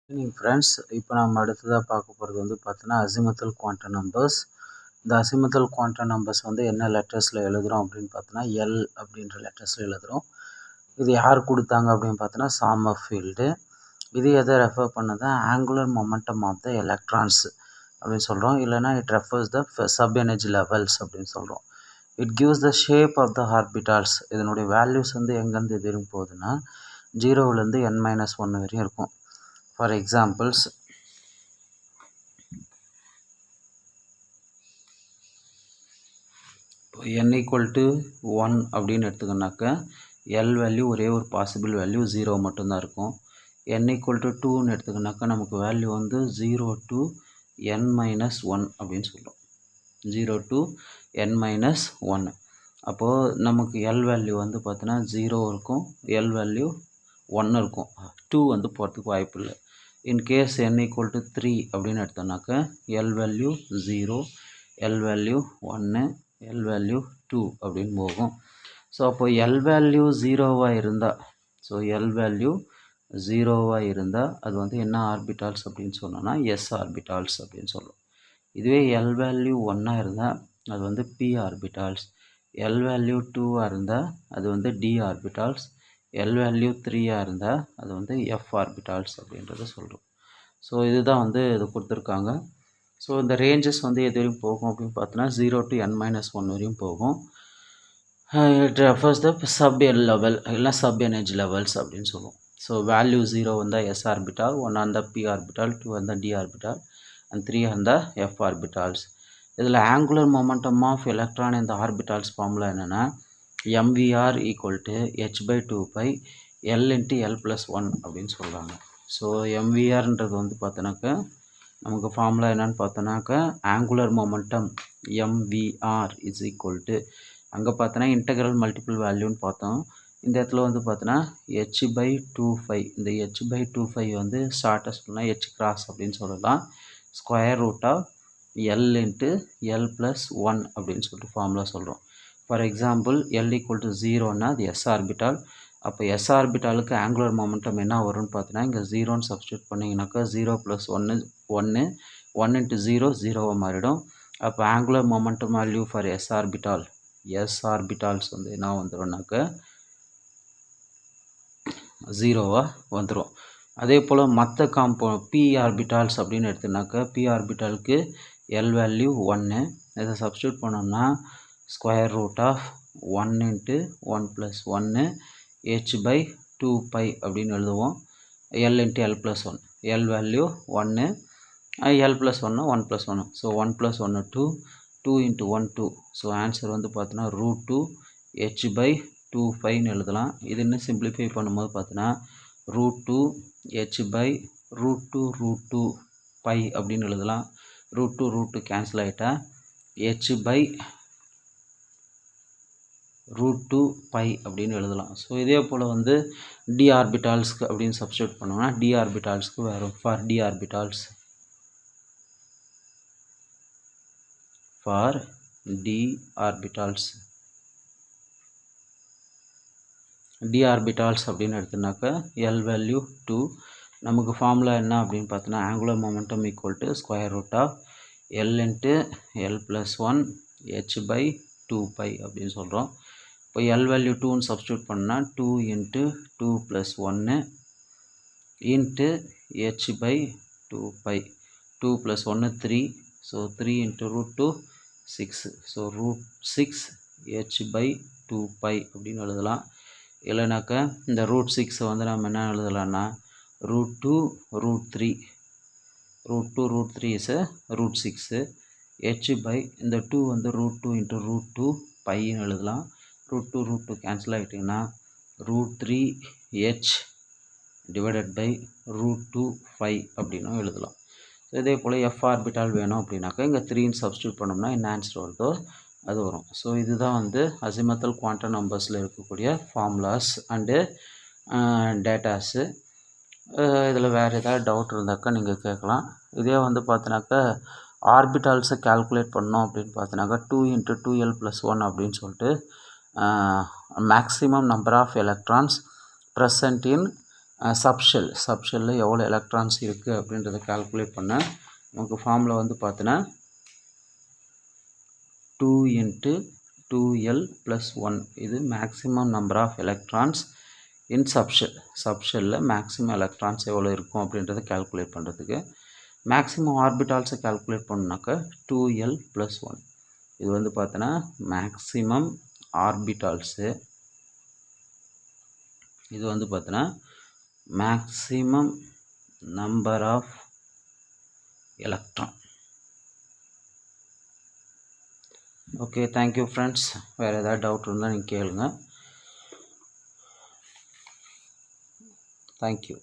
Friends, இப்போ நம்ம அடுத்ததாக பார்க்க போகிறது வந்து பார்த்தீங்கன்னா அசிமுத்தல் குவாண்டம் நம்பர்ஸ். இந்த அசிமுத்தல் குவாண்டம் நம்பர்ஸ் வந்து என்ன லெட்டர்ஸில் எழுதுகிறோம் அப்படின்னு பார்த்தோன்னா எல் அப்படின்ற லெட்டர்ஸில் எழுதுகிறோம். இது யார் கொடுத்தாங்க அப்படின்னு பார்த்தோன்னா சாமர்ஃபீல்டு. இது எதை ரெஃபர் பண்ணது? Angular momentum of the electrons அப்படின்னு சொல்கிறோம். இல்லைனா it refers the sub energy levels அப்படின்னு சொல்கிறோம். It gives the shape of the orbitals. இதனுடைய வேல்யூஸ் வந்து எங்கேருந்து இது வரைக்கும் போகுதுன்னா 0லேருந்து n-1 வரையும் இருக்கும். For examples, n equal to 1 அப்படின்னு எடுத்துக்கனாக்க எல் வேல்யூ ஒரே ஒரு பாசிபிள் வேல்யூ 0 மட்டும்தான் இருக்கும். n equal to 2ன்னு எடுத்துக்கனாக்கா நமக்கு வேல்யூ வந்து 0 to n-1 அப்படின்னு சொல்கிறோம். 0 to n-1. அப்போது நமக்கு எல் வேல்யூ வந்து பார்த்தோன்னா 0 இருக்கும், எல் வேல்யூ 1 இருக்கும், 2 வந்து போகிறதுக்கு வாய்ப்பு இல்லை. இன்கேஸ் n equal to 3 அப்படின்னு எடுத்தோம்னாக்க L value 0, L value 1, L value 2 அப்படின்னு போகும். ஸோ அப்போ எல் வேல்யூ 0வாக இருந்தால், ஸோ எல் வேல்யூ 0வாக இருந்தால் அது வந்து என்ன ஆர்பிட்டால்ஸ் அப்படின்னு சொன்னோன்னா எஸ் ஆர்பிட்டால்ஸ் அப்படின்னு சொல்லுவோம். இதுவே எல் வேல்யூ 1ஆக இருந்தால் அது வந்து பி ஆர்பிட்டால்ஸ், எல் வேல்யூ 2ஆக இருந்தால் அது வந்து டி ஆர்பிட்டால்ஸ், எல் வேல்யூ 3ஆக இருந்தால் அது வந்து எஃப் ஆர்பிட்டால்ஸ் அப்படின்றத சொல்கிறோம். ஸோ இதுதான் வந்து இது கொடுத்துருக்காங்க. ஸோ இந்த ரேஞ்சஸ் வந்து எது வரையும் போகும் அப்படின்னு பார்த்தோன்னா 0 to n-1 வரையும் போகும். It refers the sub L level இல்லை சப் எனர்ஜி லெவல்ஸ் அப்படின்னு சொல்லுவோம். ஸோ வேல்யூ 0 வந்தால் எஸ் ஆர்பிட்டால், 1 வந்தால் பி ஆர்பிட்டால், 2 வந்தால் டி ஆர்பிட்டால் அண்ட் 3 வந்தால் எஃப் ஆர்பிட்டால்ஸ். இதில் ஆங்குலர் மொமெண்டம் ஆஃப் எலக்ட்ரான் இந்த ஆர்பிட்டால்ஸ் ஃபார்முலா என்னென்னா mvr equal to h/2π l into l+1 அப்படின்னு சொல்கிறாங்க. ஸோ mvrன்றது வந்து பார்த்தோன்னாக்கா நமக்கு ஃபார்முலா என்னென்னு பார்த்தோன்னாக்கா angular momentum mvr is equal to, அங்கே பார்த்தோன்னா இன்டெக்ரல் மல்டிபிள் வேல்யூன்னு பார்த்தோம். இந்த இடத்துல வந்து பார்த்தோன்னா h/2π, இந்த h/2π வந்து ஷார்ட்டஸ்ட் பண்ணால் h கிராஸ் அப்படின்னு சொல்லலாம். Square root of l into l+1 அப்படின்னு சொல்லிட்டு ஃபார்முலா சொல்கிறோம். For example l equal to 0ன்னா அது s ஆர்பிட்டால். அப்போ s ஆர்பிட்டாலுக்கு ஆங்குலர் மொமெண்டம் என்ன வரும்னு பார்த்தீங்கன்னா இங்கே 0ன்னு சப்ஸ்டியூட் பண்ணிங்கனாக்கா 0 + 1 1, 1 into 0 0வாக மாறிடும். அப்போ angular momentum value for s orbital, s orbitals வந்து என்ன வந்துடும்னாக்கா 0வாக வந்துடும். அதே போல் மற்ற p ஆர்பிட்டால்ஸ் அப்படின்னு எடுத்தோம்னாக்கா p ஆர்பிட்டாலுக்கு l வேல்யூ 1, இதை சப்ஸ்டியூட் பண்ணோம்னா square root of 1 into 1+1 h/2π அப்படின்னு எழுதுவோம். l into l+1, l value 1, l+1 1+1, so 1+1 2, 2 into 1 2, so answer வந்து பார்த்தோன்னா √2 h/2πன்னு எழுதலாம். இது இன்னும் சிம்பிளிஃபை பண்ணும்போது பார்த்தோன்னா √2 h/√2 π அப்படின்னு எழுதலாம். √2 கேன்சல் ஆகிட்டா h/√2 π அப்படின்னு எழுதலாம். ஸோ இதே போல் வந்து டி ஆர்பிட்டால்ஸ்க்கு அப்படின்னு சப்ஸ்டியூட் பண்ணோம்னா டி ஆர்பிட்டால்ஸ்க்கு வரும். For D orbitals, for D orbitals, D orbitals அப்படின்னு எடுத்தோம்னாக்கா எல் வேல்யூ 2, நமக்கு ஃபார்முலா என்ன அப்படின்னு பார்த்தோன்னா angular momentum equal to square root of L into l+1 h/2π அப்படின்னு சொல்கிறோம். இப்போ எல் வேல்யூ 2ன்னு சப்ஸ்டியூட் பண்ணால் 2 into 2+1 into h/2π, 2+1 3, so 3 into √2 6, so √6 h/2π அப்படின்னு எழுதலாம். இல்லைனாக்கா இந்த √6 வந்து நம்ம என்ன எழுதலாம்னா √2 √3, √2 √3 is √6, h/, இந்த 2 வந்து √2 into √2 πன்னு எழுதலாம். √2 √2 கேன்சல் ஆகிட்டிங்கன்னா √3 h divided by √2 5 அப்படின்னும் எழுதலாம். ஸோ இதே போல் எஃப் ஆர்பிட்டால் வேணும் அப்படின்னாக்கா இங்கே 3ன்னு சப்ஸ்டியூட் பண்ணோம்னா என்ன ஆன்சர் வருதோ அது வரும். ஸோ இதுதான் வந்து அசிமுத்தல் குவாண்டம் நம்பர்ஸில் இருக்கக்கூடிய ஃபார்முலாஸ் அண்டு டேட்டாஸு. இதில் வேறு ஏதாவது டவுட் இருந்தாக்கா நீங்கள் கேட்கலாம். இதே வந்து பார்த்தினாக்கா ஆர்பிட்டால்ஸை கால்குலேட் பண்ணோம் அப்படின்னு பார்த்தினாக்கா 2 into 2l+1 அப்படின்னு சொல்லிட்டு maximum number of electrons present in சப்ஷெல்லில் எவ்வளோ எலக்ட்ரான்ஸ் இருக்குது அப்படின்றத கால்குலேட் பண்ண நமக்கு ஃபார்மில் வந்து பார்த்தோன்னா 2 × 2l + 1 இது maximum number of electrons in சப்ஷெல்லில் மேக்ஸிமம் எலக்ட்ரான்ஸ் எவ்வளோ இருக்கும் அப்படின்றத கால்குலேட் பண்ணுறதுக்கு மேக்ஸிமம் ஆர்பிட்டால்ஸை கால்குலேட் பண்ணாக்கா 2l + 1 இது வந்து பார்த்தோன்னா மேக்ஸிமம் ஆர்பிட்டால்ஸு இது வந்து பார்த்தோன்னா maximum number of electron. Okay, thank you friends. வேறு ஏதாவது டவுட் இருந்தால் நீங்கள் கேளுங்க. தேங்க்யூ.